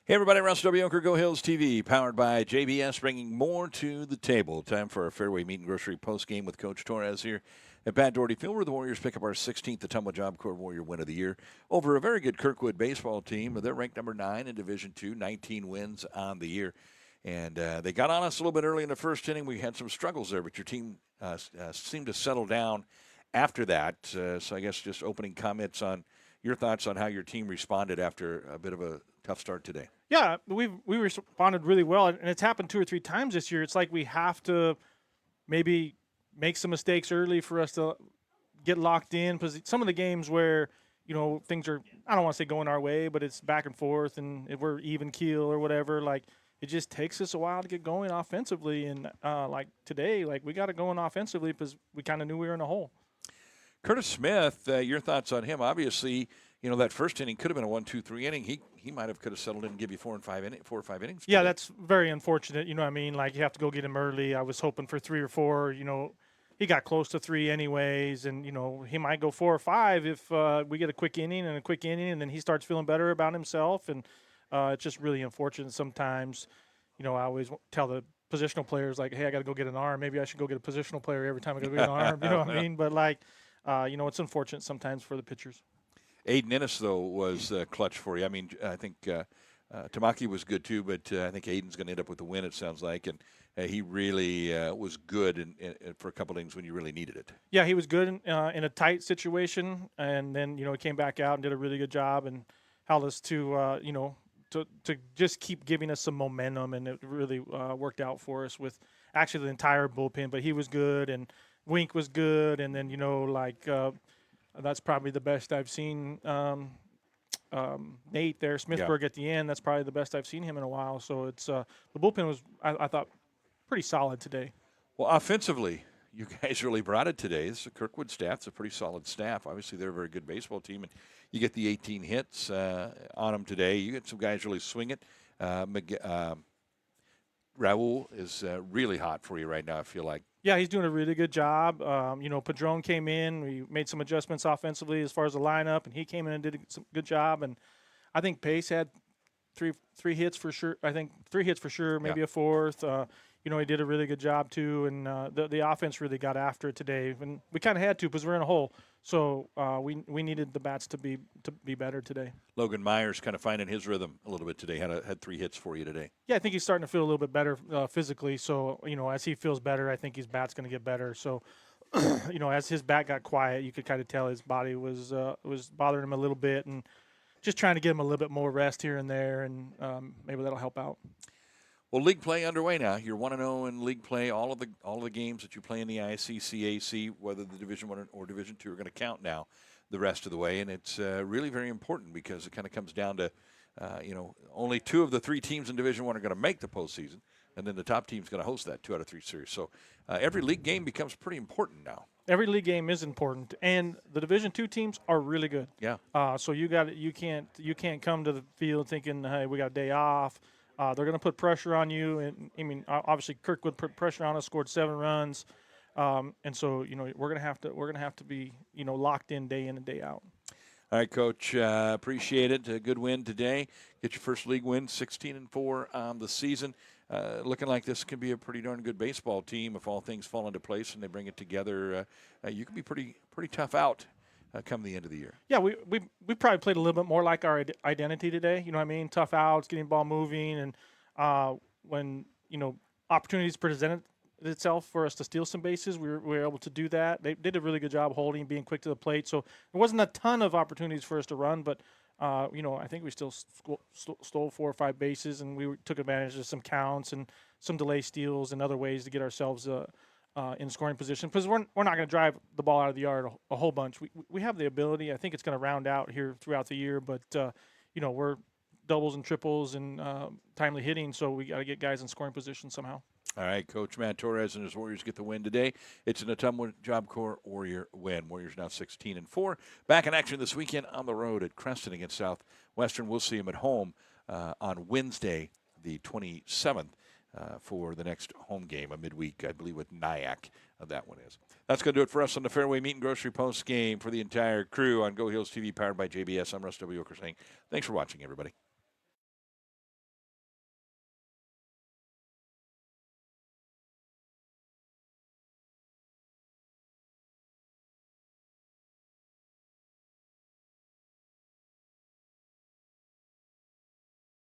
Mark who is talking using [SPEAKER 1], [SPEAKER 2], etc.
[SPEAKER 1] Hey, everybody, Russ W. Oker, Go Hills TV, powered by JBS, bringing more to the table. Time for our Fairway Meat and Grocery postgame with Coach Torrez here at Pat Daugherty Field, where the Warriors pick up our 16th Autumnal Job Corps Warrior Win of the Year over a very good Kirkwood baseball team. They're ranked number 9 in Division II, 19 wins on the year. And they got on us a little bit early in the first inning. We had some struggles there, but your team seemed to settle down after that. So I guess just opening comments on your thoughts on how your team responded after a bit of a tough start today.
[SPEAKER 2] Yeah, we responded really well, and it's happened 2 or 3 times this year. It's like we have to maybe make some mistakes early for us to get locked in, because some of the games where, things are, I don't want to say going our way, but it's back and forth, and if we're even keel or whatever, like it just takes us a while to get going offensively. And like today, like we got it going offensively because we kind of knew we were in a hole.
[SPEAKER 1] Curtis Smith, your thoughts on him? Obviously, that first inning could have been a 1-2-3 inning. He might have could have settled in and give you 4 or 5 innings.
[SPEAKER 2] Yeah, that's very unfortunate. Like you have to go get him early. I was hoping for 3 or 4. He got close to 3 anyways, and he might go 4 or 5 if we get a quick inning, and then he starts feeling better about himself. And it's just really unfortunate sometimes. I always tell the positional players, like, hey, I got to go get an arm. Maybe I should go get a positional player every time I go get an arm. You know what I mean? But like, it's unfortunate sometimes for the pitchers.
[SPEAKER 1] Aiden Ennis, though, was clutch for you. I mean, I think Tamaki was good, too, but I think Aiden's going to end up with the win, it sounds like. And he really was good for a couple innings when you really needed it.
[SPEAKER 2] Yeah, he was good in a tight situation. And then, he came back out and did a really good job and held us to just keep giving us some momentum. And it really worked out for us with actually the entire bullpen. But he was good, and Wink was good. And then, that's probably the best I've seen Nate there. Smithburg at the end, that's probably the best I've seen him in a while. So it's the bullpen was, I thought, pretty solid today.
[SPEAKER 1] Well, offensively, you guys really brought it today. This is a Kirkwood staff. It's a pretty solid staff. Obviously, they're a very good baseball team, and you get the 18 hits on them today. You get some guys really swing it. Raul is really hot for you right now, I feel like.
[SPEAKER 2] Yeah, he's doing a really good job. Padron came in. We made some adjustments offensively as far as the lineup, and he came in and did a good job. And I think Pace had three hits for sure. I think 3 hits for sure, maybe a fourth. He did a really good job too, and the offense really got after it today. And we kind of had to because we're in a hole. So we needed the bats to be better today.
[SPEAKER 1] Logan Myers kind of finding his rhythm a little bit today. Had 3 hits for you today.
[SPEAKER 2] Yeah, I think he's starting to feel a little bit better physically. So as he feels better, I think his bat's going to get better. So as his bat got quiet, you could kind of tell his body was bothering him a little bit, and just trying to get him a little bit more rest here and there, and maybe that'll help out.
[SPEAKER 1] Well, league play underway now. You're 1-0 in league play. All of the games that you play in the ICCAC, whether the Division I or Division II, are going to count now the rest of the way, and it's really very important because it kind of comes down to only 2 of the 3 teams in Division I are going to make the postseason, and then the top team's going to host that 2 out of 3 series. So every league game becomes pretty important now.
[SPEAKER 2] Every league game is important, and the Division II teams are really good.
[SPEAKER 1] Yeah.
[SPEAKER 2] So you can't come to the field thinking, hey, we got a day off. They're going to put pressure on you, and I mean, obviously Kirkwood put pressure on us, scored 7 runs, and so we're going to have to be locked in and day out.
[SPEAKER 1] All right, Coach. Appreciate it. A good win today. Get your first league win, 16-4 on the season. Looking like this could be a pretty darn good baseball team if all things fall into place and they bring it together. You could be pretty tough out come the end of the year.
[SPEAKER 2] Yeah, we probably played a little bit more like our identity today. You know what I mean? Tough outs, getting the ball moving, and when opportunities presented itself for us to steal some bases, we were able to do that. They did a really good job holding, being quick to the plate. So there wasn't a ton of opportunities for us to run, but I think we still stole 4 or 5 bases, and we took advantage of some counts and some delay steals and other ways to get ourselves in scoring position, because we're not going to drive the ball out of the yard a whole bunch. We have the ability. I think it's going to round out here throughout the year, but we're doubles and triples and timely hitting, so we got to get guys in scoring position somehow.
[SPEAKER 1] All right, Coach Matt Torrez and his Warriors get the win today. It's an Autumnal Job Corps Warrior win. Warriors now 16-4. Back in action this weekend on the road at Creston against Southwestern. We'll see them at home on Wednesday, the 27th. For the next home game, a midweek, I believe, with Nyack. That one is. That's going to do it for us on the Fairway Meat and Grocery Post game for the entire crew on Go Hills TV, powered by JBS. I'm Russ W. Oker saying thanks for watching, everybody.